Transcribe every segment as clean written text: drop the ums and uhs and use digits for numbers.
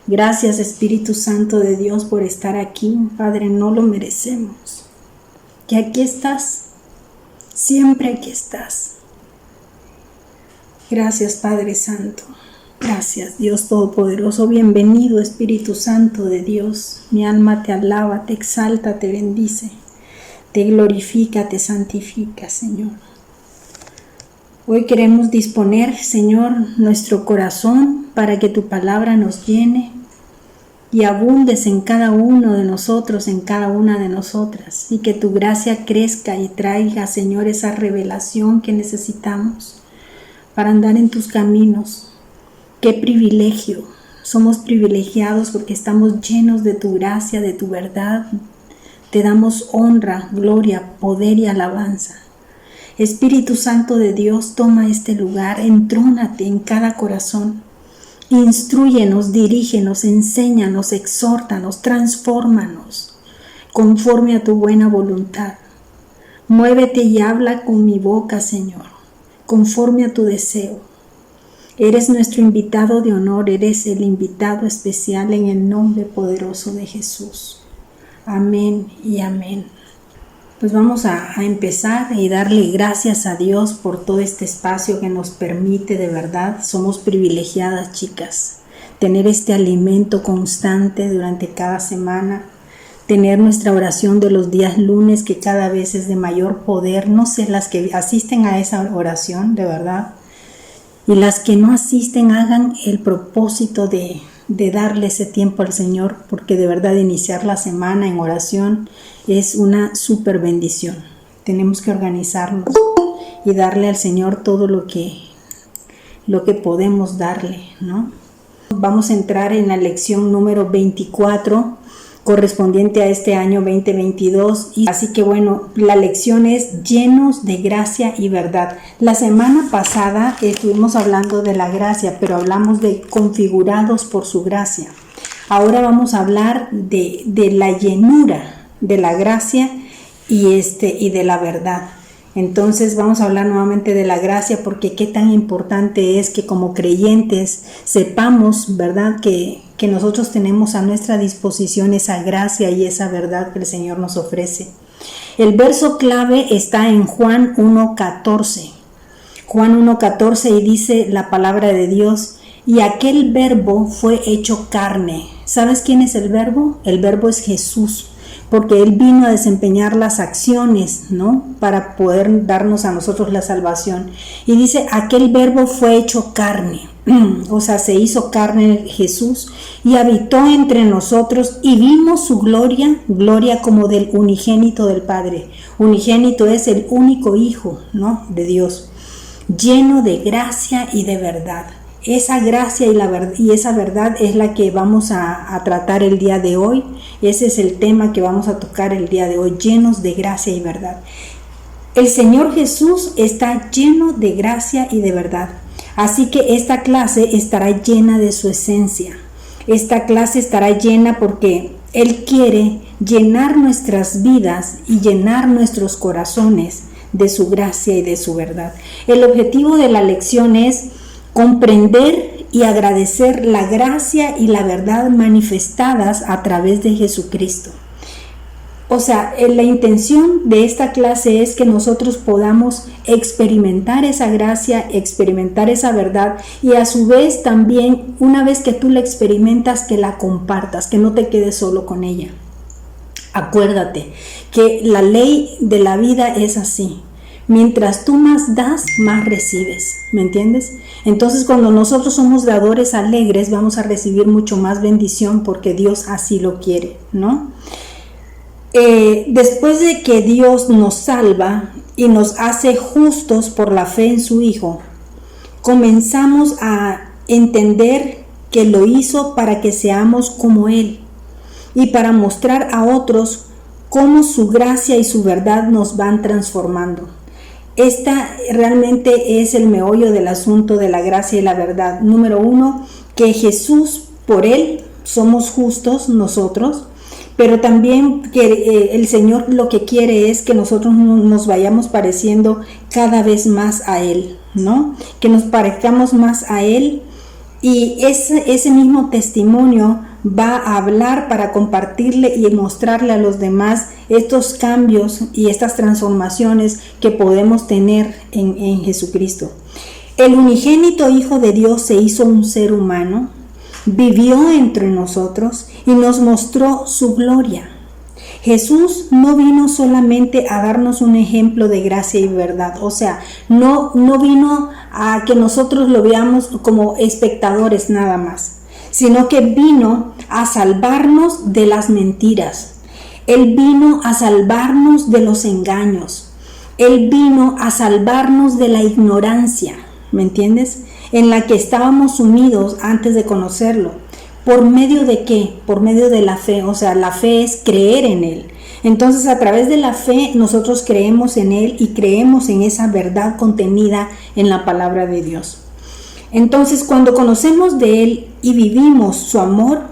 Gracias, Espíritu Santo de Dios, por estar aquí. Padre, no lo merecemos. Que aquí estás, siempre aquí estás. Gracias, Padre Santo. Gracias, Dios Todopoderoso. Bienvenido, Espíritu Santo de Dios. Mi alma te alaba, te exalta, te bendice, te glorifica, te santifica, Señor. Hoy queremos disponer, Señor, nuestro corazón para que tu palabra nos llene y abundes en cada uno de nosotros, en cada una de nosotras, y que tu gracia crezca y traiga, Señor, esa revelación que necesitamos para andar en tus caminos. ¡Qué privilegio! Somos privilegiados porque estamos llenos de tu gracia, de tu verdad. Te damos honra, gloria, poder y alabanza. Espíritu Santo de Dios, toma este lugar, entrónate en cada corazón. Instrúyenos, dirígenos, enséñanos, exhórtanos, transfórmanos conforme a tu buena voluntad. Muévete y habla con mi boca, Señor, conforme a tu deseo. Eres nuestro invitado de honor, eres el invitado especial en el nombre poderoso de Jesús. Amén y amén. Pues vamos a empezar y darle gracias a Dios por todo este espacio que nos permite, de verdad. Somos privilegiadas, chicas, tener este alimento constante durante cada semana, tener nuestra oración de los días lunes que cada vez es de mayor poder. No sé, las que asisten a esa oración, de verdad, y las que no asisten, hagan el propósito de darle ese tiempo al Señor, porque de verdad iniciar la semana en oración es una súper bendición. Tenemos que organizarnos y darle al Señor todo lo que podemos darle, ¿no? Vamos a entrar en la lección número 24, correspondiente a este año 2022. Y así que bueno, la lección es llenos de gracia y verdad. La semana pasada estuvimos hablando de la gracia, pero hablamos de configurados por su gracia. Ahora vamos a hablar de la llenura de la gracia y de la verdad. Entonces vamos a hablar nuevamente de la gracia, porque qué tan importante es que como creyentes sepamos, ¿verdad?, que nosotros tenemos a nuestra disposición esa gracia y esa verdad que el Señor nos ofrece. El verso clave está en Juan 1:14. Juan 1:14, y dice la palabra de Dios: y aquel verbo fue hecho carne. ¿Sabes quién es el verbo? El verbo es Jesús, porque Él vino a desempeñar las acciones, ¿no?, para poder darnos a nosotros la salvación. Y dice, aquel verbo fue hecho carne, o sea, se hizo carne Jesús y habitó entre nosotros, y vimos su gloria, gloria como del unigénito del Padre. Unigénito es el único Hijo, ¿no?, de Dios, lleno de gracia y de verdad. Esa gracia y esa verdad es la que vamos a tratar el día de hoy. Ese es el tema que vamos a tocar el día de hoy, llenos de gracia y verdad. El Señor Jesús está lleno de gracia y de verdad. Así que esta clase estará llena de su esencia. Esta clase estará llena porque Él quiere llenar nuestras vidas y llenar nuestros corazones de su gracia y de su verdad. El objetivo de la lección es comprender y agradecer la gracia y la verdad manifestadas a través de Jesucristo. O sea, la intención de esta clase es que nosotros podamos experimentar esa gracia, experimentar esa verdad, y a su vez también, una vez que tú la experimentas, que la compartas, que no te quedes solo con ella. Acuérdate que la ley de la vida es así. Mientras tú más das, más recibes, ¿me entiendes? Entonces, cuando nosotros somos dadores alegres, vamos a recibir mucho más bendición, porque Dios así lo quiere, ¿no? Después de que Dios nos salva y nos hace justos por la fe en su Hijo, comenzamos a entender que lo hizo para que seamos como Él y para mostrar a otros cómo su gracia y su verdad nos van transformando. Esta realmente es el meollo del asunto de la gracia y la verdad. Número 1, que Jesús, por Él, somos justos nosotros, pero también que el Señor lo que quiere es que nosotros nos vayamos pareciendo cada vez más a Él, ¿no? Que nos parezcamos más a Él, y ese mismo testimonio va a hablar para compartirle y mostrarle a los demás estos cambios y estas transformaciones que podemos tener en Jesucristo. El unigénito Hijo de Dios se hizo un ser humano, vivió entre nosotros y nos mostró su gloria. Jesús no vino solamente a darnos un ejemplo de gracia y verdad, o sea, no vino a que nosotros lo veamos como espectadores nada más, sino que vino a salvarnos de las mentiras. Él vino a salvarnos de los engaños. Él vino a salvarnos de la ignorancia, ¿me entiendes? En la que estábamos sumidos antes de conocerlo. ¿Por medio de qué? Por medio de la fe. O sea, la fe es creer en Él. Entonces, a través de la fe, nosotros creemos en Él y creemos en esa verdad contenida en la palabra de Dios. Entonces, cuando conocemos de Él y vivimos su amor,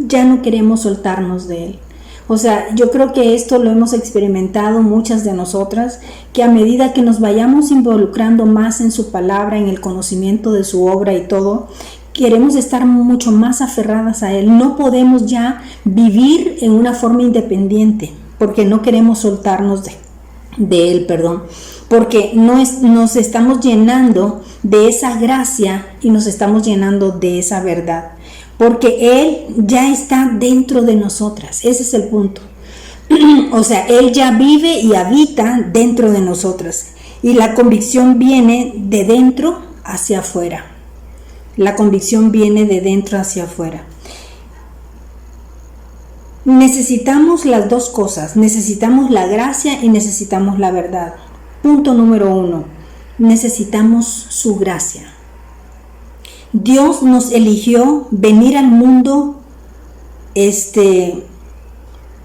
ya no queremos soltarnos de Él. O sea, yo creo que esto lo hemos experimentado muchas de nosotras, que a medida que nos vayamos involucrando más en su palabra, en el conocimiento de su obra y todo, queremos estar mucho más aferradas a Él. No podemos ya vivir en una forma independiente, porque no queremos soltarnos de Él, porque nos estamos llenando de esa gracia y nos estamos llenando de esa verdad, porque Él ya está dentro de nosotras. Ese es el punto. O sea, Él ya vive y habita dentro de nosotras, y la convicción viene de dentro hacia afuera. La convicción viene de dentro hacia afuera. Necesitamos las dos cosas. Necesitamos la gracia y necesitamos la verdad. Punto número 1. Necesitamos su gracia. Dios nos eligió venir al mundo,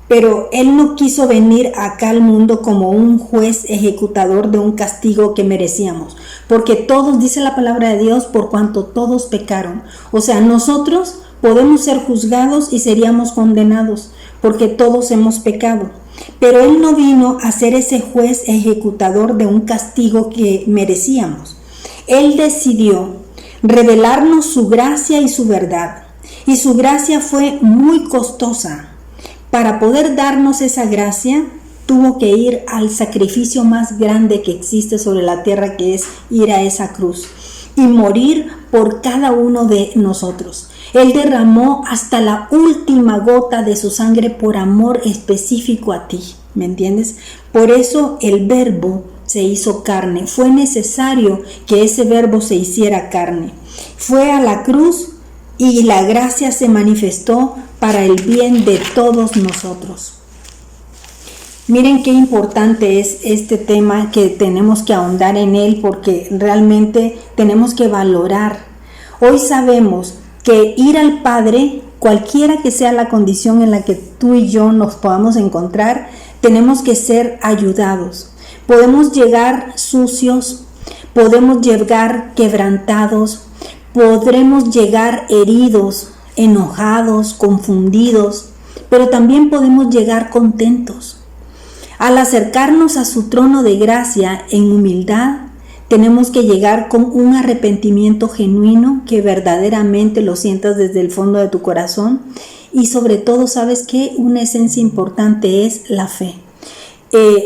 pero Él no quiso venir acá al mundo como un juez ejecutador de un castigo que merecíamos, porque todos, dice la palabra de Dios, por cuanto todos pecaron. O sea, nosotros podemos ser juzgados y seríamos condenados, porque todos hemos pecado. Pero Él no vino a ser ese juez ejecutador de un castigo que merecíamos. Él decidió revelarnos su gracia y su verdad, y su gracia fue muy costosa. Para poder darnos esa gracia, tuvo que ir al sacrificio más grande que existe sobre la tierra, que es ir a esa cruz y morir por cada uno de nosotros. Él derramó hasta la última gota de su sangre por amor específico a ti, ¿me entiendes? Por eso el Verbo se hizo carne. Fue necesario que ese Verbo se hiciera carne. Fue a la cruz y la gracia se manifestó para el bien de todos nosotros. Miren qué importante es este tema, que tenemos que ahondar en él, porque realmente tenemos que valorar. Hoy sabemos que ir al Padre, cualquiera que sea la condición en la que tú y yo nos podamos encontrar, tenemos que ser ayudados. Podemos llegar sucios, podemos llegar quebrantados, podremos llegar heridos, enojados, confundidos, pero también podemos llegar contentos. Al acercarnos a su trono de gracia en humildad, tenemos que llegar con un arrepentimiento genuino, que verdaderamente lo sientas desde el fondo de tu corazón, y sobre todo, ¿sabes qué? Una esencia importante es la fe.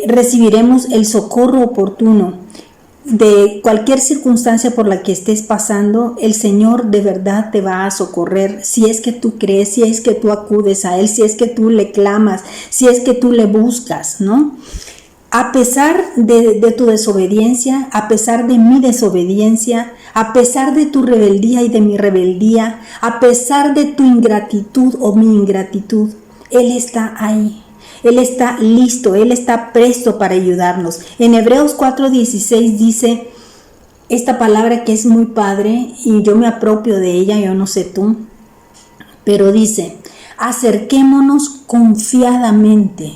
Recibiremos el socorro oportuno. De cualquier circunstancia por la que estés pasando, el Señor de verdad te va a socorrer, si es que tú crees, si es que tú acudes a Él, si es que tú le clamas, si es que tú le buscas, ¿no? A pesar de tu desobediencia, a pesar de mi desobediencia, a pesar de tu rebeldía y de mi rebeldía, a pesar de tu ingratitud o mi ingratitud, Él está ahí. Él está listo, Él está presto para ayudarnos. En Hebreos 4:16 dice esta palabra que es muy padre, y yo me apropio de ella, yo no sé tú, pero dice: acerquémonos confiadamente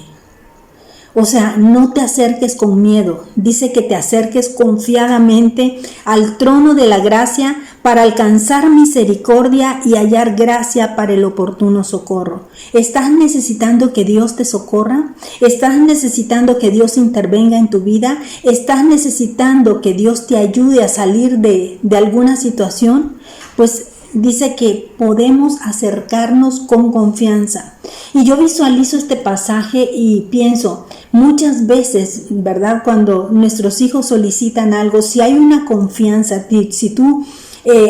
O sea, no te acerques con miedo. Dice que te acerques confiadamente al trono de la gracia para alcanzar misericordia y hallar gracia para el oportuno socorro. ¿Estás necesitando que Dios te socorra? ¿Estás necesitando que Dios intervenga en tu vida? ¿Estás necesitando que Dios te ayude a salir de alguna situación? Pues dice que podemos acercarnos con confianza. Y yo visualizo este pasaje y pienso, muchas veces, ¿verdad? Cuando nuestros hijos solicitan algo, si hay una confianza, si tú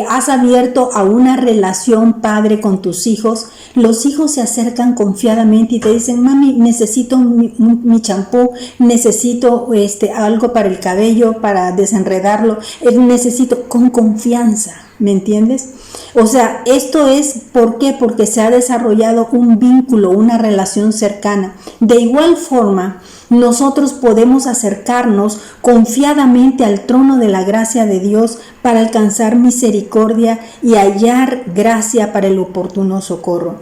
has abierto a una relación padre con tus hijos, los hijos se acercan confiadamente y te dicen, mami, necesito mi champú, necesito algo para el cabello, para desenredarlo, necesito con confianza, ¿me entiendes? O sea, esto es, ¿por qué? Porque se ha desarrollado un vínculo, una relación cercana. De igual forma, nosotros podemos acercarnos confiadamente al trono de la gracia de Dios para alcanzar misericordia y hallar gracia para el oportuno socorro.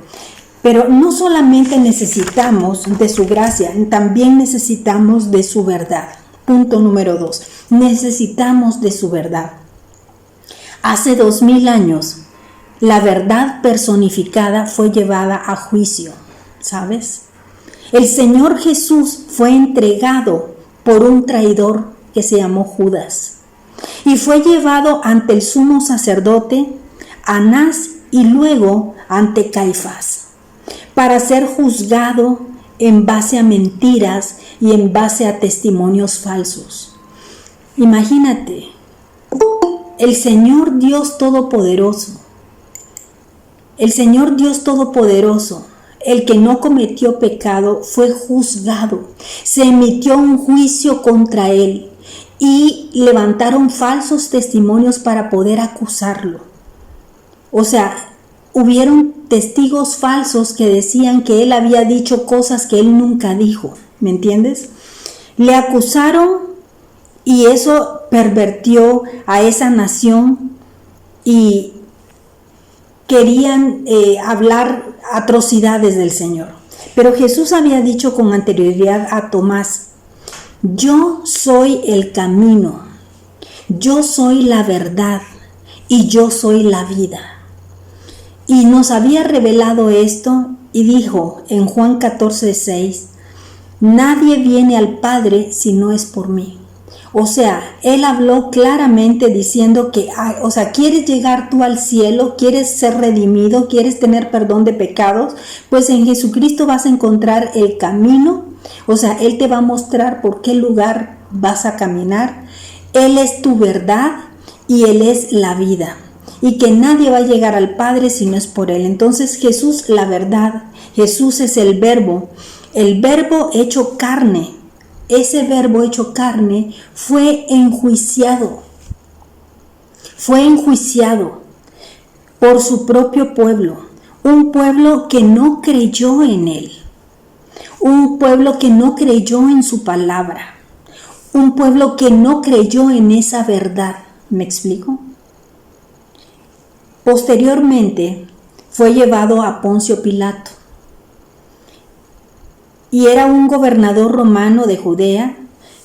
Pero no solamente necesitamos de su gracia, también necesitamos de su verdad. Punto número 2. Necesitamos de su verdad. Hace 2000 años, la verdad personificada fue llevada a juicio, ¿sabes? El Señor Jesús fue entregado por un traidor que se llamó Judas y fue llevado ante el sumo sacerdote Anás y luego ante Caifás para ser juzgado en base a mentiras y en base a testimonios falsos. Imagínate, el Señor Dios Todopoderoso, el que no cometió pecado, fue juzgado. Se emitió un juicio contra él y levantaron falsos testimonios para poder acusarlo. O sea, hubieron testigos falsos que decían que él había dicho cosas que él nunca dijo, ¿me entiendes? Le acusaron y eso pervirtió a esa nación y querían hablar atrocidades del Señor. Pero Jesús había dicho con anterioridad a Tomás, yo soy el camino, yo soy la verdad y yo soy la vida. Y nos había revelado esto y dijo en Juan 14:6, nadie viene al Padre si no es por mí. O sea, él habló claramente diciendo que, ¿quieres llegar tú al cielo? ¿Quieres ser redimido? ¿Quieres tener perdón de pecados? Pues en Jesucristo vas a encontrar el camino. O sea, Él te va a mostrar por qué lugar vas a caminar. Él es tu verdad y Él es la vida. Y que nadie va a llegar al Padre si no es por Él. Entonces Jesús, la verdad, Jesús es el verbo hecho carne. Ese verbo hecho carne fue enjuiciado por su propio pueblo, un pueblo que no creyó en él, un pueblo que no creyó en su palabra, un pueblo que no creyó en esa verdad. ¿Me explico? Posteriormente fue llevado a Poncio Pilato. Y era un gobernador romano de Judea,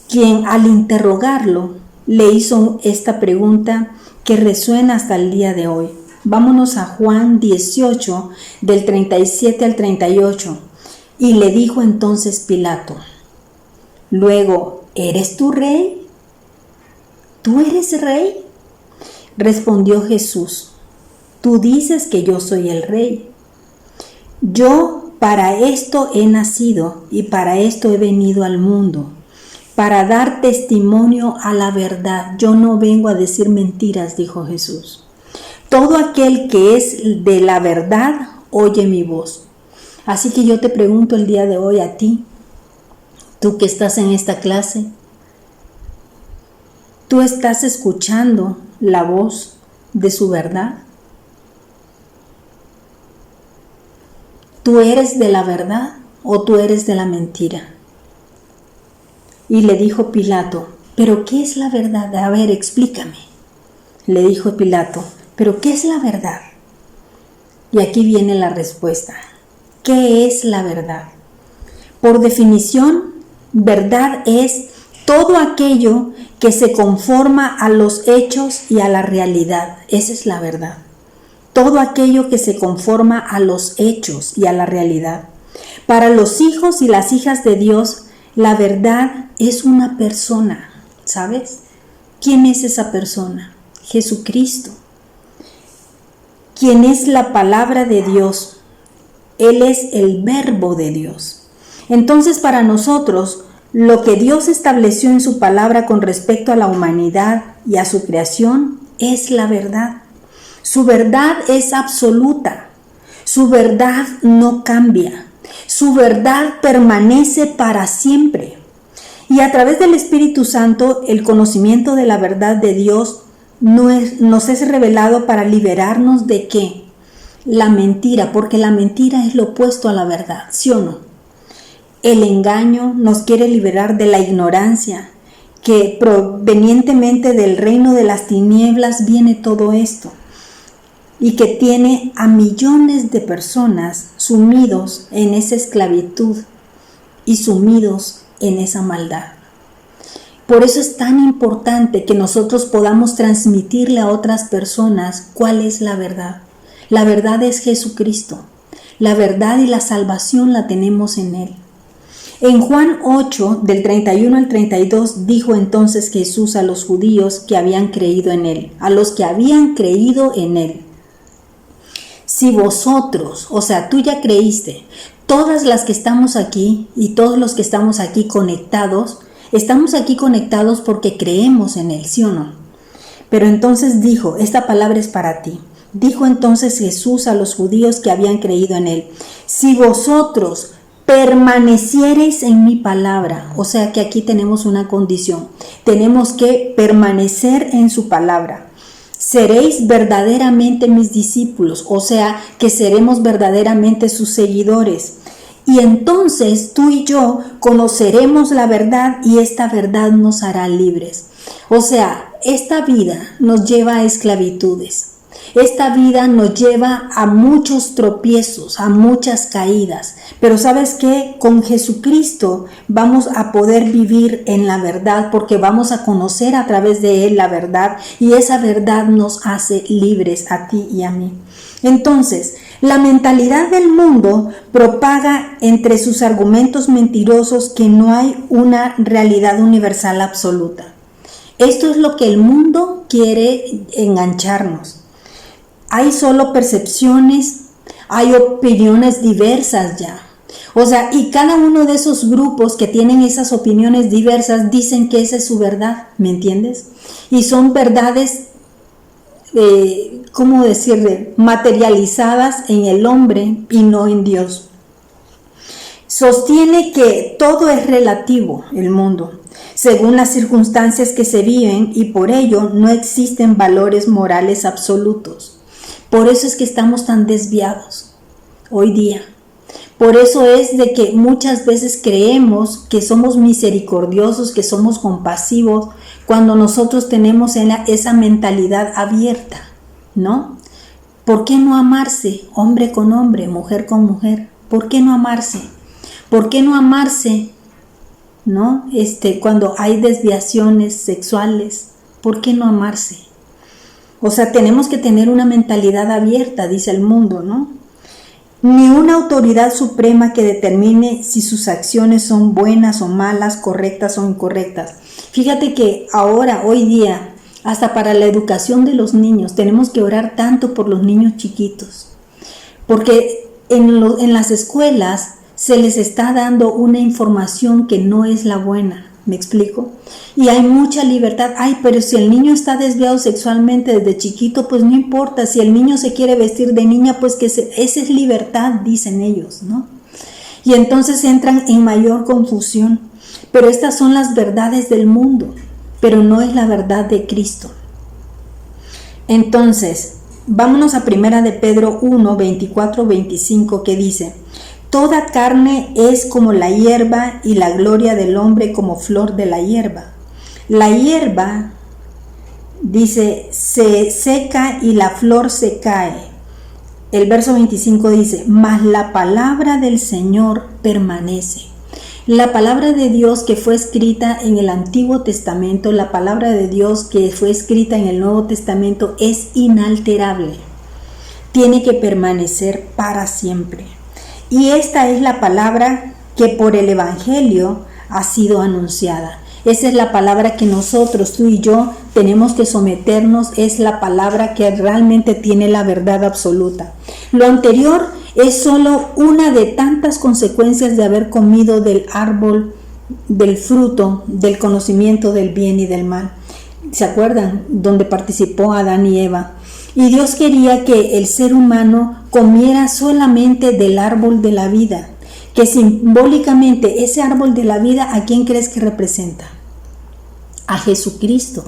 quien al interrogarlo le hizo esta pregunta que resuena hasta el día de hoy. Vámonos a Juan 18, del 37 al 38. Y le dijo entonces Pilato, luego, ¿eres tú rey? ¿Tú eres rey? Respondió Jesús, tú dices que yo soy el rey. Yo para esto he nacido y para esto he venido al mundo, para dar testimonio a la verdad. Yo no vengo a decir mentiras, dijo Jesús. Todo aquel que es de la verdad oye mi voz. Así que yo te pregunto el día de hoy a ti, tú que estás en esta clase, ¿tú estás escuchando la voz de su verdad? ¿Tú eres de la verdad o tú eres de la mentira? Y le dijo Pilato, ¿pero qué es la verdad? A ver, explícame. Le dijo Pilato, ¿pero qué es la verdad? Y aquí viene la respuesta. ¿Qué es la verdad? Por definición, Verdad es todo aquello que se conforma a los hechos y a la realidad. Esa es la verdad. Todo aquello que se conforma a los hechos y a la realidad. Para los hijos y las hijas de Dios, la verdad es una persona, ¿sabes? ¿Quién es esa persona? Jesucristo. ¿Quién es la palabra de Dios? Él es el verbo de Dios. Entonces, para nosotros, lo que Dios estableció en su palabra con respecto a la humanidad y a su creación es la verdad. Su verdad es absoluta. Su verdad no cambia. Su verdad permanece para siempre. Y a través del Espíritu Santo, el conocimiento de la verdad de Dios nos es revelado para liberarnos de ¿qué? La mentira, porque la mentira es lo opuesto a la verdad, ¿sí o no? El engaño nos quiere liberar de la ignorancia, que provenientemente del reino de las tinieblas viene todo esto, y que tiene a millones de personas sumidos en esa esclavitud y sumidos en esa maldad. Por eso es tan importante que nosotros podamos transmitirle a otras personas cuál es la verdad. La verdad es Jesucristo. La verdad y la salvación la tenemos en Él. En Juan 8, del 31 al 32, dijo entonces Jesús a los judíos que habían creído en Él, a los que habían creído en Él: si vosotros, o sea, tú ya creíste, todas las que estamos aquí y todos los que estamos aquí conectados porque creemos en Él, ¿sí o no? Pero entonces dijo, esta palabra es para ti. Dijo entonces Jesús a los judíos que habían creído en Él: si vosotros permaneciereis en mi palabra, o sea que aquí tenemos una condición, tenemos que permanecer en su palabra. Seréis verdaderamente mis discípulos, o sea que seremos verdaderamente sus seguidores. Y entonces tú y yo conoceremos la verdad y esta verdad nos hará libres. O sea, esta vida nos lleva a esclavitudes. Esta vida nos lleva a muchos tropiezos, a muchas caídas. Pero ¿sabes qué? Con Jesucristo vamos a poder vivir en la verdad porque vamos a conocer a través de Él la verdad y esa verdad nos hace libres a ti y a mí. Entonces, la mentalidad del mundo propaga entre sus argumentos mentirosos que no hay una realidad universal absoluta. Esto es lo que el mundo quiere engancharnos. Hay solo percepciones, hay opiniones diversas ya. O sea, y cada uno de esos grupos que tienen esas opiniones diversas dicen que esa es su verdad, ¿me entiendes? Y son verdades, ¿cómo decirle? Materializadas en el hombre y no en Dios. Sostiene que todo es relativo, el mundo, según las circunstancias que se viven y por ello no existen valores morales absolutos. Por eso es que estamos tan desviados hoy día. Por eso es de que muchas veces creemos que somos misericordiosos, que somos compasivos, cuando nosotros tenemos esa mentalidad abierta, ¿no? ¿Por qué no amarse hombre con hombre, mujer con mujer? ¿Por qué no amarse? ¿Por qué no amarse, ¿no? Cuando hay desviaciones sexuales, ¿por qué no amarse? O sea, tenemos que tener una mentalidad abierta, dice el mundo, ¿no? Ni una autoridad suprema que determine si sus acciones son buenas o malas, correctas o incorrectas. Fíjate que ahora, hoy día, hasta para la educación de los niños, tenemos que orar tanto por los niños chiquitos. Porque en las escuelas se les está dando una información que no es la buena. ¿Me explico? Y hay mucha libertad. Ay, pero si el niño está desviado sexualmente desde chiquito, pues no importa. Si el niño se quiere vestir de niña, pues esa es libertad, dicen ellos, ¿no? Y entonces entran en mayor confusión. Pero estas son las verdades del mundo, pero no es la verdad de Cristo. Entonces, vámonos a 1 de Pedro 1, 24, 25, que dice: toda carne es como la hierba y la gloria del hombre como flor de la hierba. La hierba, dice, se seca y la flor se cae. El verso 25 dice: mas la palabra del Señor permanece. La palabra de Dios que fue escrita en el Antiguo Testamento, la palabra de Dios que fue escrita en el Nuevo Testamento es inalterable. Tiene que permanecer para siempre. Y esta es la palabra que por el Evangelio ha sido anunciada. Esa es la palabra que nosotros, tú y yo, tenemos que someternos. Es la palabra que realmente tiene la verdad absoluta. Lo anterior es solo una de tantas consecuencias de haber comido del árbol, del fruto, del conocimiento del bien y del mal. ¿Se acuerdan? Donde participó Adán y Eva. Y Dios quería que el ser humano comiera solamente del árbol de la vida. Que simbólicamente ese árbol de la vida, ¿a quién crees que representa? A Jesucristo.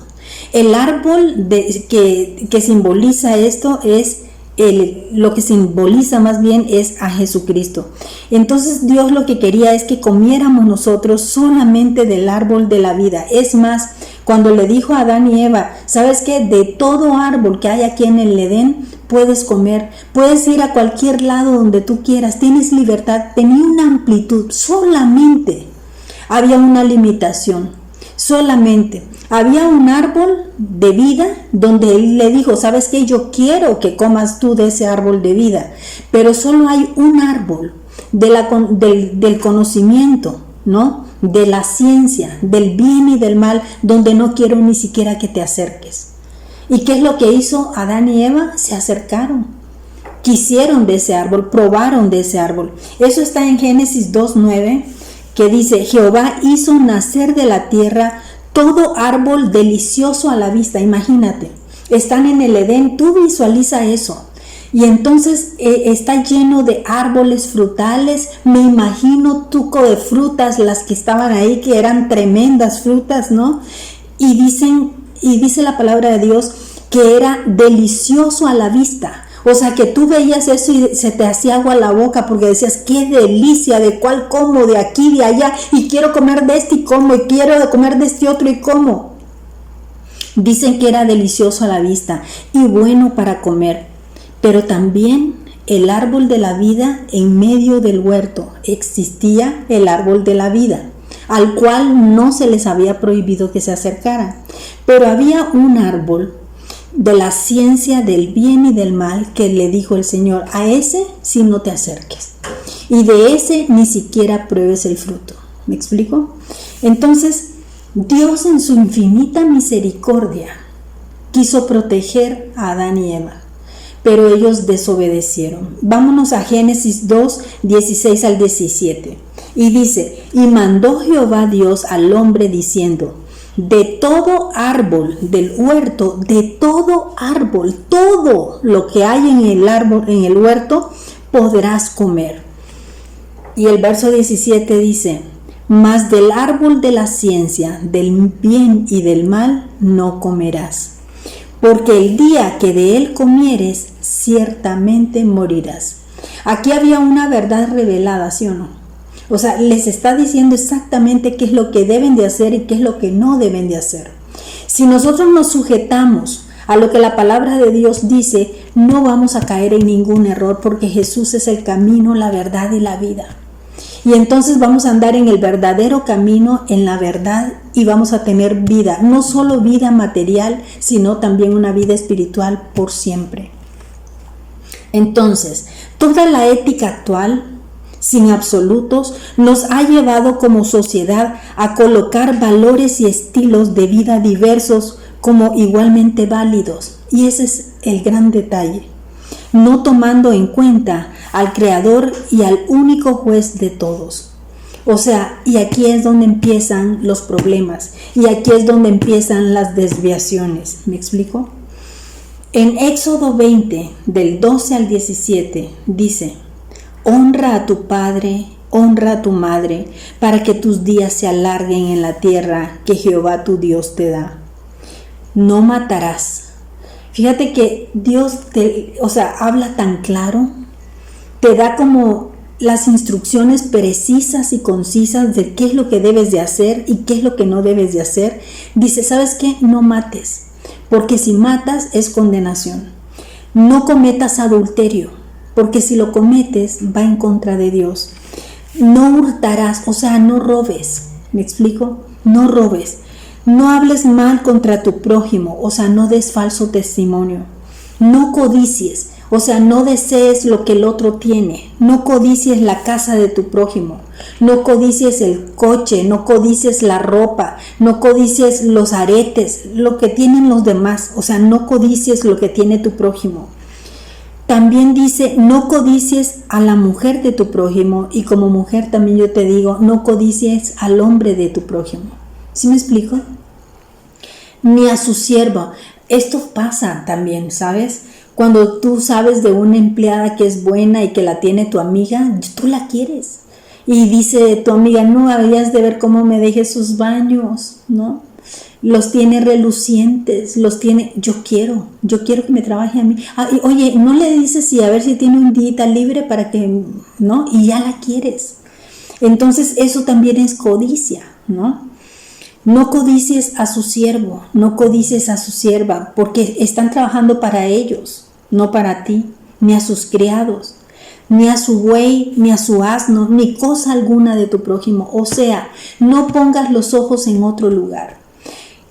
El árbol que simboliza esto es lo que simboliza más bien es a Jesucristo. Entonces Dios lo que quería es que comiéramos nosotros solamente del árbol de la vida. Es más, cuando le dijo a Adán y Eva, ¿sabes qué? De todo árbol que hay aquí en el Edén puedes comer, puedes ir a cualquier lado donde tú quieras, tienes libertad. Tenía una amplitud, solamente había una limitación. Solamente había un árbol de vida donde él le dijo, ¿sabes qué? Yo quiero que comas tú de ese árbol de vida, pero solo hay un árbol del conocimiento, ¿no? De la ciencia, del bien y del mal, donde no quiero ni siquiera que te acerques. ¿Y qué es lo que hizo Adán y Eva? Se acercaron, quisieron de ese árbol, probaron de ese árbol. Eso está en Génesis 2:9. Que dice, Jehová hizo nacer de la tierra todo árbol delicioso a la vista. Imagínate, están en el Edén, tú visualiza eso. Y entonces está lleno de árboles frutales. Me imagino tuco de frutas, las que estaban ahí, que eran tremendas frutas, ¿no? Y dice la palabra de Dios que era delicioso a la vista. O sea, que tú veías eso y se te hacía agua a la boca porque decías, qué delicia, de cuál como, de aquí, de allá, y quiero comer de este y como, y quiero comer de este otro y como. Dicen que era delicioso a la vista y bueno para comer, pero también el árbol de la vida en medio del huerto. Existía el árbol de la vida, al cual no se les había prohibido que se acercaran, pero había un árbol de la ciencia del bien y del mal que le dijo el Señor, a ese sí no te acerques y de ese ni siquiera pruebes el fruto. ¿Me explico? Entonces Dios en su infinita misericordia quiso proteger a Adán y Eva, pero ellos desobedecieron. Vámonos a Génesis 2, 16 al 17 y dice, y mandó Jehová Dios al hombre diciendo, de todo árbol del huerto, de todo árbol, todo lo que hay en el árbol, en el huerto, podrás comer. Y el verso 17 dice, mas del árbol de la ciencia, del bien y del mal, no comerás, porque el día que de él comieres, ciertamente morirás. Aquí había una verdad revelada, ¿sí o no? O sea, les está diciendo exactamente qué es lo que deben de hacer y qué es lo que no deben de hacer. Si nosotros nos sujetamos a lo que la palabra de Dios dice, no vamos a caer en ningún error porque Jesús es el camino, la verdad y la vida. Y entonces vamos a andar en el verdadero camino, en la verdad, y vamos a tener vida, no solo vida material, sino también una vida espiritual por siempre. Entonces, toda la ética actual, sin absolutos, nos ha llevado como sociedad a colocar valores y estilos de vida diversos como igualmente válidos. Y ese es el gran detalle, no tomando en cuenta al Creador y al único juez de todos. O sea, y aquí es donde empiezan los problemas, y aquí es donde empiezan las desviaciones. ¿Me explico? En Éxodo 20, del 12 al 17, dice, honra a tu padre, honra a tu madre, para que tus días se alarguen en la tierra que Jehová tu Dios te da. No matarás. Fíjate que Dios habla tan claro, te da como las instrucciones precisas y concisas de qué es lo que debes de hacer y qué es lo que no debes de hacer. Dice, ¿sabes qué? No mates, porque si matas es condenación. No cometas adulterio, porque si lo cometes va en contra de Dios. No hurtarás, o sea, no robes. ¿Me explico? No robes. No hables mal contra tu prójimo, o sea, no des falso testimonio. No codicies, o sea, no desees lo que el otro tiene. No codicies la casa de tu prójimo. No codicies el coche, no codicies la ropa, no codicies los aretes, lo que tienen los demás. O sea, no codicies lo que tiene tu prójimo. También dice, no codicies a la mujer de tu prójimo, y como mujer también yo te digo, no codicies al hombre de tu prójimo. ¿Sí me explico? Ni a su siervo. Esto pasa también, ¿sabes? Cuando tú sabes de una empleada que es buena y que la tiene tu amiga, tú la quieres. Y dice tu amiga, no, habías de ver cómo me deje sus baños, ¿no? Los tiene relucientes, yo quiero que me trabaje a mí. Y, oye, no le dices a ver si tiene un día libre para que, ¿no? Y ya la quieres. Entonces eso también es codicia, ¿no? No codicies a su siervo, no codicies a su sierva, porque están trabajando para ellos, no para ti, ni a sus criados, ni a su buey, ni a su asno, ni cosa alguna de tu prójimo. O sea, no pongas los ojos en otro lugar.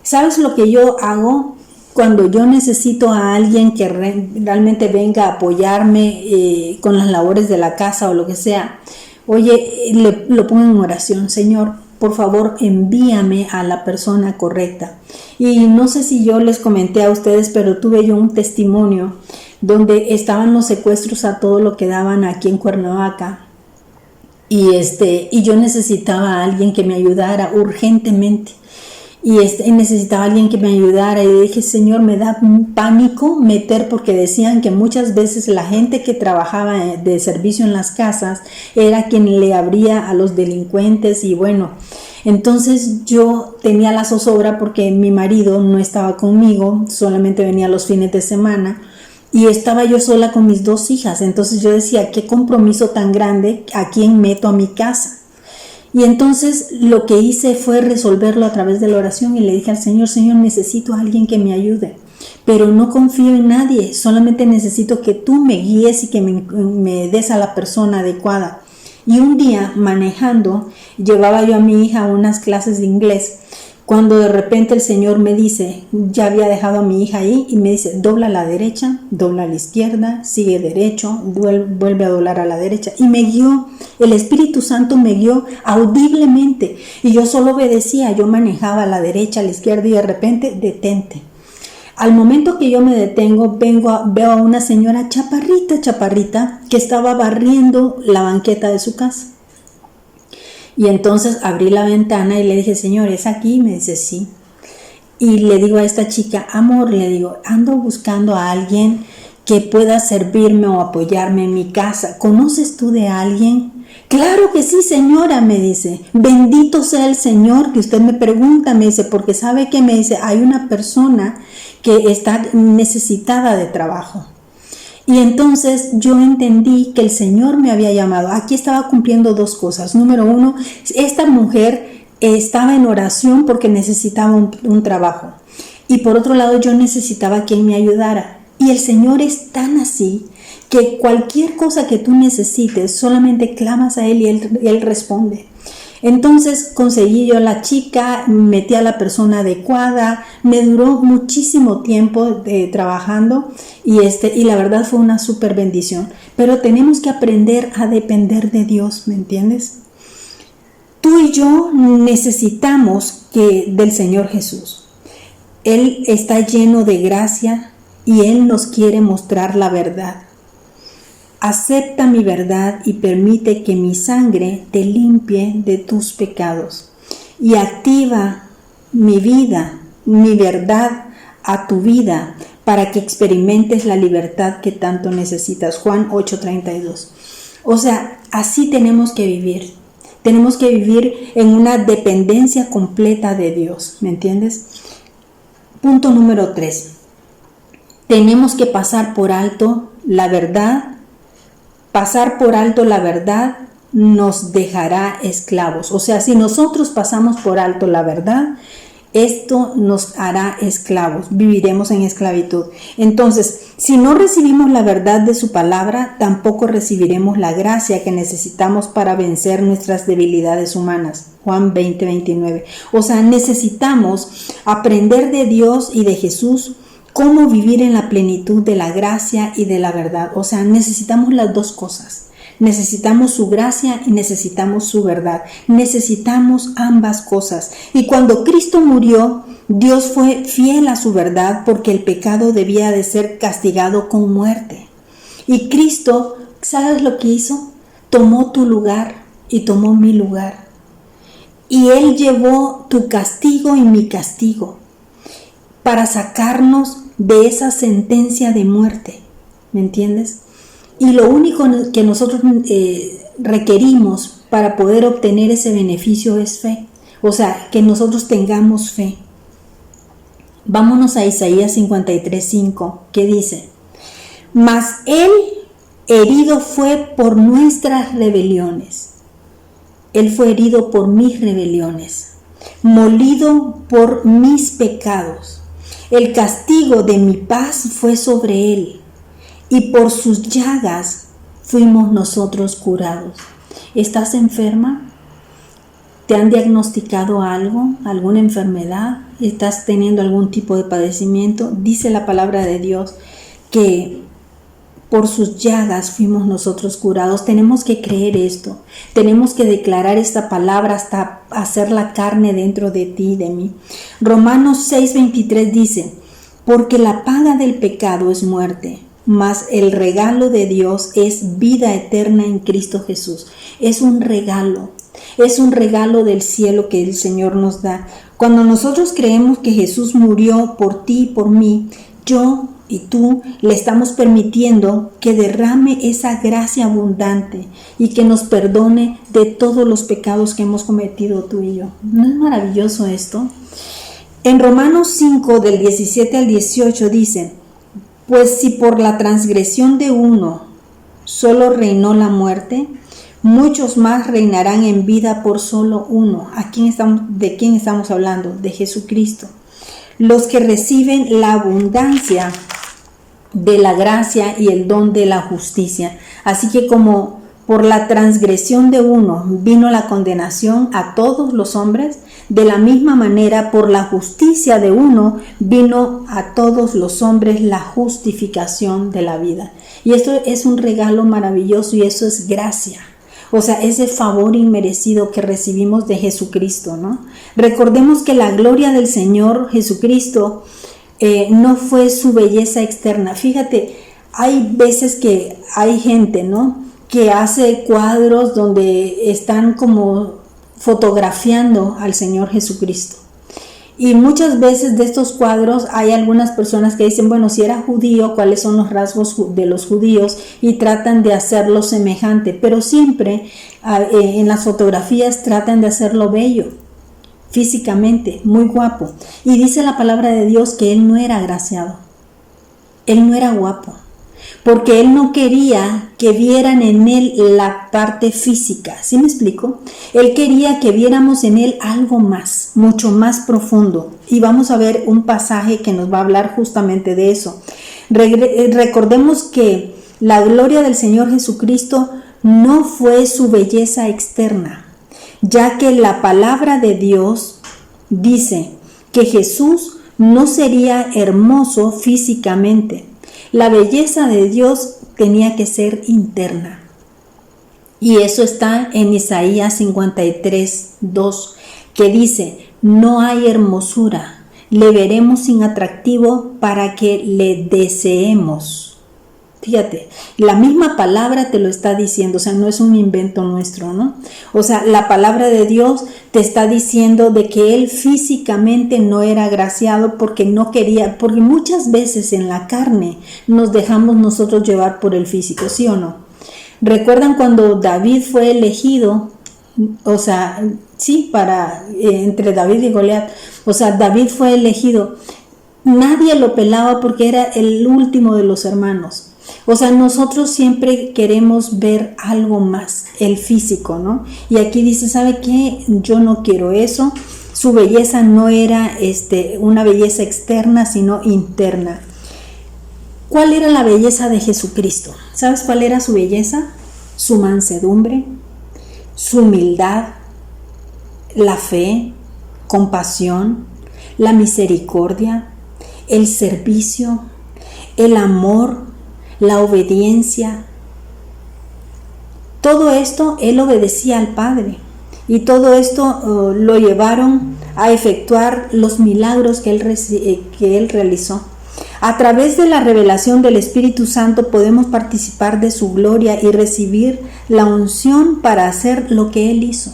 ¿Sabes lo que yo hago? Cuando yo necesito a alguien que realmente venga a apoyarme con las labores de la casa o lo que sea, oye, lo pongo en oración. Señor, por favor, envíame a la persona correcta. Y no sé si yo les comenté a ustedes, pero tuve yo un testimonio donde estaban los secuestros a todo lo que daban aquí en Cuernavaca. Y yo necesitaba a alguien que me ayudara urgentemente. Y necesitaba a alguien que me ayudara, y dije, Señor, me da pánico meter, porque decían que muchas veces la gente que trabajaba de servicio en las casas era quien le abría a los delincuentes. Y bueno, entonces yo tenía la zozobra porque mi marido no estaba conmigo, solamente venía los fines de semana, y estaba yo sola con mis 2 hijas. Entonces yo decía, qué compromiso tan grande, ¿a quién meto a mi casa? Y entonces lo que hice fue resolverlo a través de la oración, y le dije al Señor, Señor, necesito a alguien que me ayude, pero no confío en nadie, solamente necesito que tú me guíes y que me des a la persona adecuada. Y un día, manejando, llevaba yo a mi hija a unas clases de inglés, cuando de repente el Señor me dice, ya había dejado a mi hija ahí, y me dice, dobla a la derecha, dobla a la izquierda, sigue derecho, vuelve a doblar a la derecha. Y me guió, el Espíritu Santo me guió audiblemente, y yo solo obedecía. Yo manejaba a la derecha, a la izquierda, y de repente, detente. Al momento que yo me detengo, veo a una señora chaparrita, que estaba barriendo la banqueta de su casa. Y entonces abrí la ventana y le dije, Señor, ¿es aquí? Me dice, sí. Y le digo a esta chica, amor, le digo, ando buscando a alguien que pueda servirme o apoyarme en mi casa. ¿Conoces tú de alguien? Claro que sí, señora, me dice. Bendito sea el Señor que usted me pregunta, me dice, porque sabe que me dice, hay una persona que está necesitada de trabajo. Y entonces yo entendí que el Señor me había llamado. Aquí estaba cumpliendo 2 cosas. Número 1, esta mujer estaba en oración porque necesitaba un trabajo. Y por otro lado, yo necesitaba quien me ayudara. Y el Señor es tan así que cualquier cosa que tú necesites, solamente clamas a Él y Él responde. Entonces conseguí yo a la chica, metí a la persona adecuada, me duró muchísimo tiempo trabajando, y la verdad fue una súper bendición. Pero tenemos que aprender a depender de Dios, ¿me entiendes? Tú y yo necesitamos del Señor Jesús. Él está lleno de gracia y Él nos quiere mostrar la verdad. Acepta mi verdad y permite que mi sangre te limpie de tus pecados, y activa mi vida, mi verdad a tu vida, para que experimentes la libertad que tanto necesitas. Juan 8:32. O sea, así tenemos que vivir. Tenemos que vivir en una dependencia completa de Dios, ¿me entiendes? Punto número 3. Tenemos que pasar por alto la verdad. Pasar por alto la verdad nos dejará esclavos. O sea, si nosotros pasamos por alto la verdad, Esto nos hará esclavos, viviremos en esclavitud. Entonces, si no recibimos la verdad de su palabra, tampoco recibiremos la gracia que necesitamos para vencer nuestras debilidades humanas. Juan 20:29. O sea, necesitamos aprender de Dios y de Jesús cómo vivir en la plenitud de la gracia y de la verdad. O sea, necesitamos las dos cosas. Necesitamos su gracia y necesitamos su verdad. Necesitamos ambas cosas. Y cuando Cristo murió, Dios fue fiel a su verdad porque el pecado debía de ser castigado con muerte. Y Cristo, ¿sabes lo que hizo? Tomó tu lugar y tomó mi lugar. Y Él llevó tu castigo y mi castigo para sacarnos de esa sentencia de muerte. ¿Me entiendes? Y lo único que nosotros requerimos para poder obtener ese beneficio es fe. O sea, que nosotros tengamos fe. Vámonos a Isaías 53:5, que dice: Mas Él herido fue por nuestras rebeliones. Él fue herido por mis rebeliones, molido por mis pecados. El castigo de mi paz fue sobre Él, y por sus llagas fuimos nosotros curados. ¿Estás enferma? ¿Te han diagnosticado algo? ¿Alguna enfermedad? ¿Estás teniendo algún tipo de padecimiento? Dice la palabra de Dios que por sus llagas fuimos nosotros curados. Tenemos que creer esto. Tenemos que declarar esta palabra hasta hacerla carne dentro de ti y de mí. Romanos 6:23 dice: Porque la paga del pecado es muerte, mas el regalo de Dios es vida eterna en Cristo Jesús. Es un regalo del cielo que el Señor nos da. Cuando nosotros creemos que Jesús murió por ti y por mí, yo y tú le estamos permitiendo que derrame esa gracia abundante y que nos perdone de todos los pecados que hemos cometido tú y yo. ¿No es maravilloso esto? En Romanos 5, del 17 al 18 dice: Pues si por la transgresión de uno solo reinó la muerte, muchos más reinarán en vida por solo uno. ¿De quién estamos hablando? De Jesucristo. Los que reciben la abundancia de la gracia y el don de la justicia. Así que como por la transgresión de uno vino la condenación a todos los hombres, de la misma manera por la justicia de uno vino a todos los hombres la justificación de la vida. Y esto es un regalo maravilloso y eso es gracia. O sea, ese favor inmerecido que recibimos de Jesucristo, ¿no? Recordemos que la gloria del Señor Jesucristo no fue su belleza externa. Fíjate, hay veces que hay gente, ¿no?, que hace cuadros donde están como fotografiando al Señor Jesucristo. Y muchas veces de estos cuadros hay algunas personas que dicen, bueno, si era judío, ¿cuáles son los rasgos de los judíos? Y tratan de hacerlo semejante, pero siempre en las fotografías tratan de hacerlo bello, físicamente, muy guapo. Y dice la palabra de Dios que él no era agraciado, él no era guapo, porque él no quería que vieran en él la parte física. ¿Sí me explico? Él quería que viéramos en él algo más, mucho más profundo. Y vamos a ver un pasaje que nos va a hablar justamente de eso. Recordemos que la gloria del Señor Jesucristo no fue su belleza externa, ya que la palabra de Dios dice que Jesús no sería hermoso físicamente. La belleza de Dios tenía que ser interna. Y eso está en Isaías 53:2, que dice: no hay hermosura, le veremos sin atractivo para que le deseemos. Fíjate, la misma palabra te lo está diciendo, o sea, no es un invento nuestro, ¿no? O sea, la palabra de Dios te está diciendo de que él físicamente no era agraciado porque no quería, porque muchas veces en la carne nos dejamos nosotros llevar por el físico, ¿sí o no? ¿Recuerdan cuando David fue elegido? O sea, sí, entre David y Goliat, o sea, David fue elegido. Nadie lo pelaba porque era el último de los hermanos. O sea, nosotros siempre queremos ver algo más, el físico, ¿no? Y aquí dice, ¿sabe qué? Yo no quiero eso. Su belleza no era una belleza externa, sino interna. ¿Cuál era la belleza de Jesucristo? ¿Sabes cuál era su belleza? Su mansedumbre, su humildad, la fe, compasión, la misericordia, el servicio, el amor, la obediencia. Todo esto él obedecía al Padre, y todo esto lo llevaron a efectuar los milagros que él realizó. A través de la revelación del Espíritu Santo podemos participar de su gloria y recibir la unción para hacer lo que él hizo.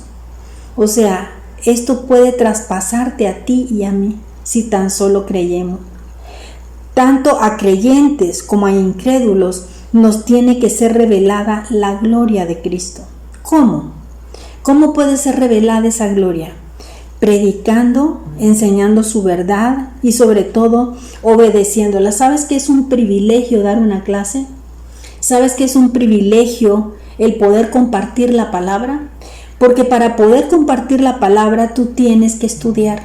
O sea, esto puede traspasarte a ti y a mí si tan solo creemos. Tanto a creyentes como a incrédulos nos tiene que ser revelada la gloria de Cristo. ¿Cómo? ¿Cómo puede ser revelada esa gloria? Predicando, enseñando su verdad y sobre todo obedeciéndola. ¿Sabes que es un privilegio dar una clase? ¿Sabes que es un privilegio el poder compartir la palabra? Porque para poder compartir la palabra tú tienes que estudiar,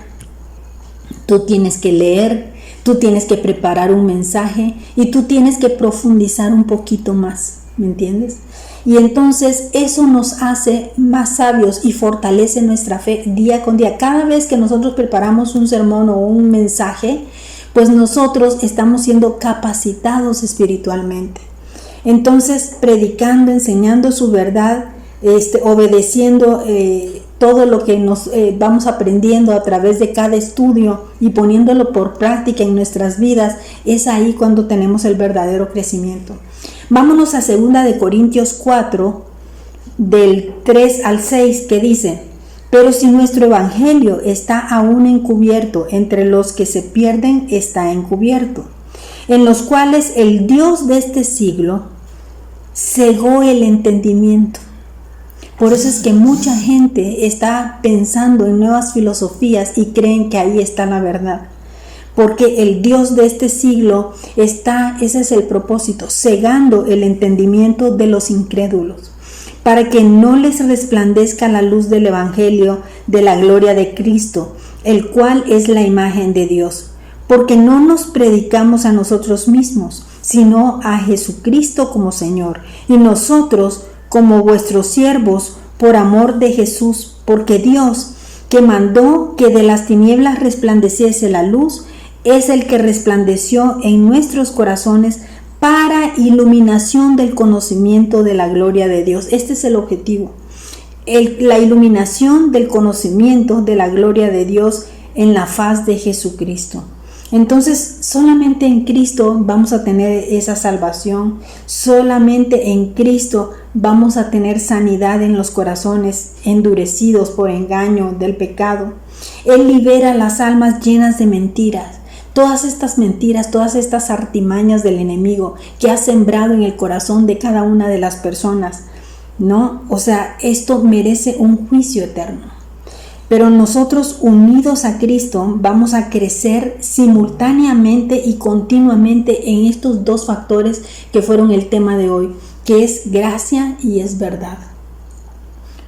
tú tienes que leer, tú tienes que preparar un mensaje y tú tienes que profundizar un poquito más, ¿me entiendes? Y entonces eso nos hace más sabios y fortalece nuestra fe día con día. Cada vez que nosotros preparamos un sermón o un mensaje, pues nosotros estamos siendo capacitados espiritualmente. Entonces, predicando, enseñando su verdad, obedeciendo todo lo que nos vamos aprendiendo a través de cada estudio y poniéndolo por práctica en nuestras vidas, es ahí cuando tenemos el verdadero crecimiento. Vámonos a 2 Corintios 4, del 3 al 6, que dice: pero si nuestro evangelio está aún encubierto, entre los que se pierden está encubierto, en los cuales el Dios de este siglo cegó el entendimiento. Por eso es que mucha gente está pensando en nuevas filosofías y creen que ahí está la verdad. Porque el Dios de este siglo está, ese es el propósito, cegando el entendimiento de los incrédulos, para que no les resplandezca la luz del evangelio de la gloria de Cristo, el cual es la imagen de Dios. Porque no nos predicamos a nosotros mismos, sino a Jesucristo como Señor, y nosotros como vuestros siervos por amor de Jesús, porque Dios, que mandó que de las tinieblas resplandeciese la luz, es el que resplandeció en nuestros corazones para iluminación del conocimiento de la gloria de Dios. Este es el objetivo, la iluminación del conocimiento de la gloria de Dios en la faz de Jesucristo. Entonces, solamente en Cristo vamos a tener esa salvación, solamente en Cristo vamos a tener sanidad en los corazones endurecidos por engaño del pecado. Él libera las almas llenas de mentiras. Todas estas mentiras, todas estas artimañas del enemigo que ha sembrado en el corazón de cada una de las personas, ¿no? O sea, esto merece un juicio eterno. Pero nosotros, unidos a Cristo, vamos a crecer simultáneamente y continuamente en estos dos factores que fueron el tema de hoy, que es gracia y es verdad.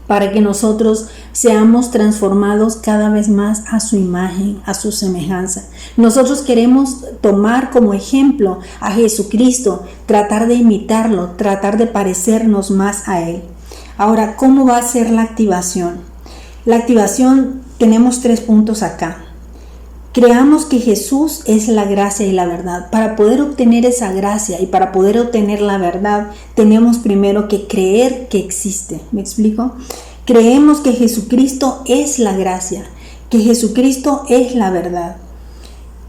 Para que nosotros seamos transformados cada vez más a su imagen, a su semejanza. Nosotros queremos tomar como ejemplo a Jesucristo, tratar de imitarlo, tratar de parecernos más a Él. Ahora, ¿cómo va a ser la activación? La activación, tenemos 3 puntos acá. Creamos que Jesús es la gracia y la verdad. Para poder obtener esa gracia y para poder obtener la verdad, tenemos primero que creer que existe. ¿Me explico? Creemos que Jesucristo es la gracia, que Jesucristo es la verdad,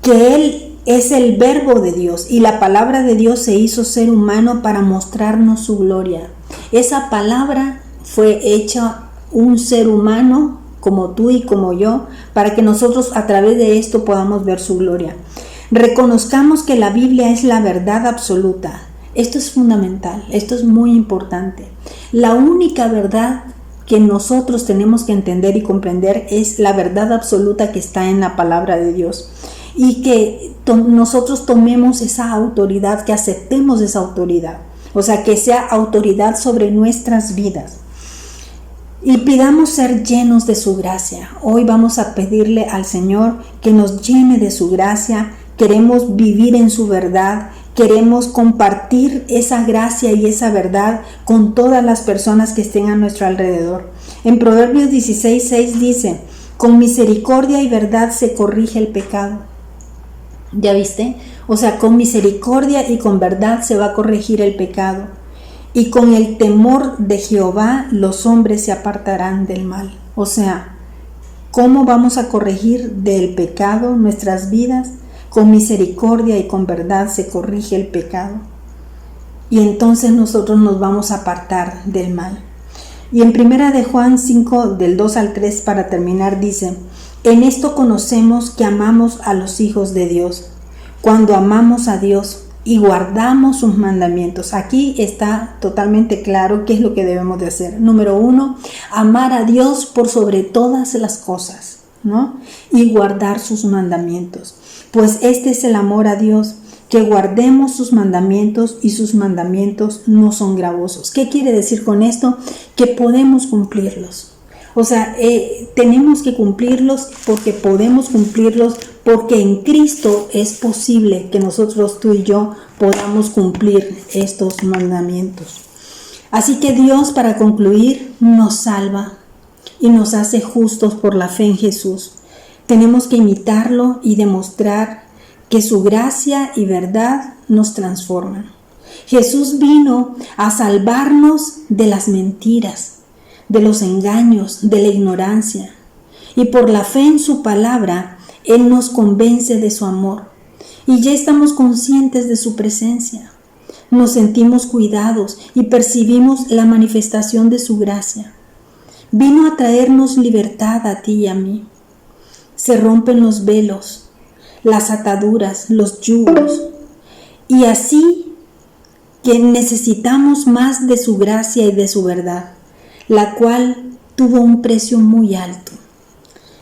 que Él es el verbo de Dios y la palabra de Dios se hizo ser humano para mostrarnos su gloria. Esa palabra fue hecha un ser humano como tú y como yo, para que nosotros a través de esto podamos ver su gloria. Reconozcamos que la Biblia es la verdad absoluta. Esto es fundamental, esto es muy importante. La única verdad que nosotros tenemos que entender y comprender es la verdad absoluta que está en la palabra de Dios. Y que nosotros tomemos esa autoridad, que aceptemos esa autoridad. O sea, que sea autoridad sobre nuestras vidas. y pidamos ser llenos de su gracia. Hoy vamos a pedirle al Señor que nos llene de su gracia. Queremos vivir en su verdad. Queremos compartir esa gracia y esa verdad con todas las personas que estén a nuestro alrededor. En Proverbios 16:6 dice: con misericordia y verdad se corrige el pecado. ¿Ya viste? O sea, con misericordia y con verdad se va a corregir el pecado. Y con el temor de Jehová los hombres se apartarán del mal. O sea, ¿cómo vamos a corregir del pecado nuestras vidas? Con misericordia y con verdad se corrige el pecado. Y entonces nosotros nos vamos a apartar del mal. Y en 1 de Juan 5, del 2 al 3, para terminar, dice: en esto conocemos que amamos a los hijos de Dios, cuando amamos a Dios y guardamos sus mandamientos. Aquí está totalmente claro qué es lo que debemos de hacer. Número 1, amar a Dios por sobre todas las cosas, ¿no? Y guardar sus mandamientos. Pues este es el amor a Dios, que guardemos sus mandamientos, y sus mandamientos no son gravosos. ¿Qué quiere decir con esto? Que podemos cumplirlos. O sea, tenemos que cumplirlos porque podemos cumplirlos, porque en Cristo es posible que nosotros, tú y yo, podamos cumplir estos mandamientos. Así que Dios, para concluir, nos salva y nos hace justos por la fe en Jesús. Tenemos que imitarlo y demostrar que su gracia y verdad nos transforman. Jesús vino a salvarnos de las mentiras, de los engaños, de la ignorancia. Y por la fe en su palabra, Él nos convence de su amor. Y ya estamos conscientes de su presencia. Nos sentimos cuidados y percibimos la manifestación de su gracia. Vino a traernos libertad a ti y a mí. Se rompen los velos, las ataduras, los yugos. Y así que necesitamos más de su gracia y de su verdad, la cual tuvo un precio muy alto.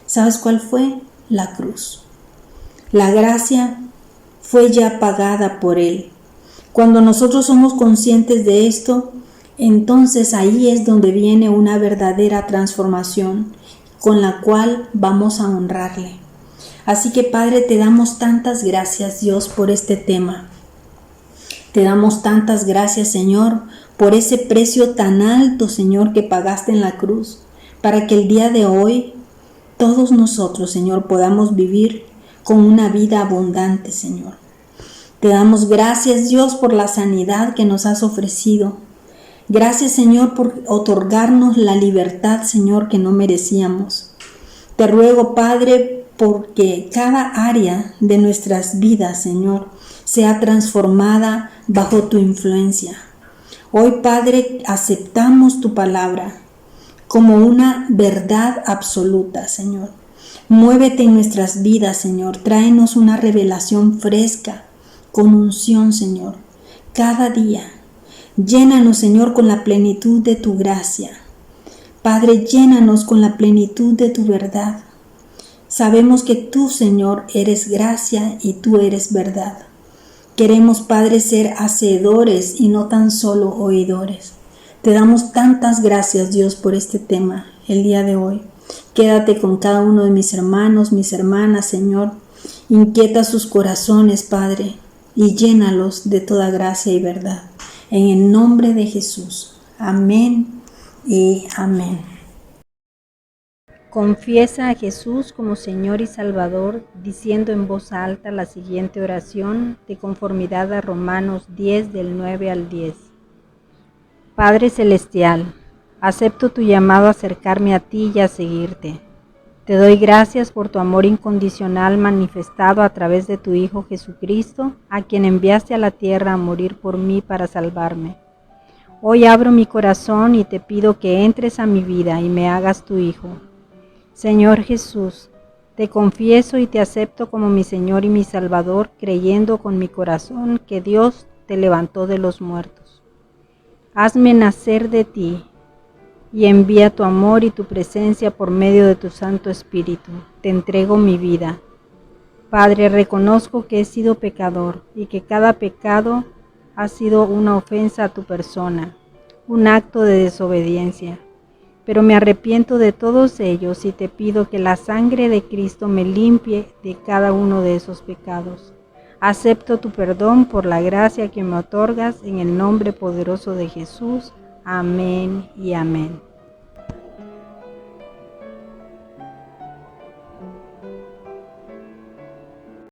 ¿Sabes cuál fue? La cruz. La gracia fue ya pagada por Él. Cuando nosotros somos conscientes de esto, entonces ahí es donde viene una verdadera transformación con la cual vamos a honrarle. Así que, Padre, te damos tantas gracias, Dios, por este tema. Te damos tantas gracias, Señor, por ese precio tan alto, Señor, que pagaste en la cruz, para que el día de hoy todos nosotros, Señor, podamos vivir con una vida abundante, Señor. Te damos gracias, Dios, por la sanidad que nos has ofrecido. Gracias, Señor, por otorgarnos la libertad, Señor, que no merecíamos. Te ruego, Padre, porque cada área de nuestras vidas, Señor, sea transformada bajo tu influencia. Hoy, Padre, aceptamos tu palabra como una verdad absoluta, Señor. Muévete en nuestras vidas, Señor. Tráenos una revelación fresca, con unción, Señor, cada día. Llénanos, Señor, con la plenitud de tu gracia. Padre, llénanos con la plenitud de tu verdad. Sabemos que tú, Señor, eres gracia y tú eres verdad. Queremos, Padre, ser hacedores y no tan solo oidores. Te damos tantas gracias, Dios, por este tema el día de hoy. Quédate con cada uno de mis hermanos, mis hermanas, Señor. Inquieta sus corazones, Padre, y llénalos de toda gracia y verdad. En el nombre de Jesús. Amén y amén. Confiesa a Jesús como Señor y Salvador, diciendo en voz alta la siguiente oración de conformidad a Romanos 10 del 9 al 10. Padre Celestial, acepto tu llamado a acercarme a ti y a seguirte. Te doy gracias por tu amor incondicional manifestado a través de tu Hijo Jesucristo, a quien enviaste a la tierra a morir por mí para salvarme. Hoy abro mi corazón y te pido que entres a mi vida y me hagas tu Hijo. Señor Jesús, te confieso y te acepto como mi Señor y mi Salvador, creyendo con mi corazón que Dios te levantó de los muertos. Hazme nacer de ti y envía tu amor y tu presencia por medio de tu Santo Espíritu. Te entrego mi vida. Padre, reconozco que he sido pecador y que cada pecado ha sido una ofensa a tu persona, un acto de desobediencia. pero me arrepiento de todos ellos y te pido que la sangre de Cristo me limpie de cada uno de esos pecados. Acepto tu perdón por la gracia que me otorgas en el nombre poderoso de Jesús. Amén y amén.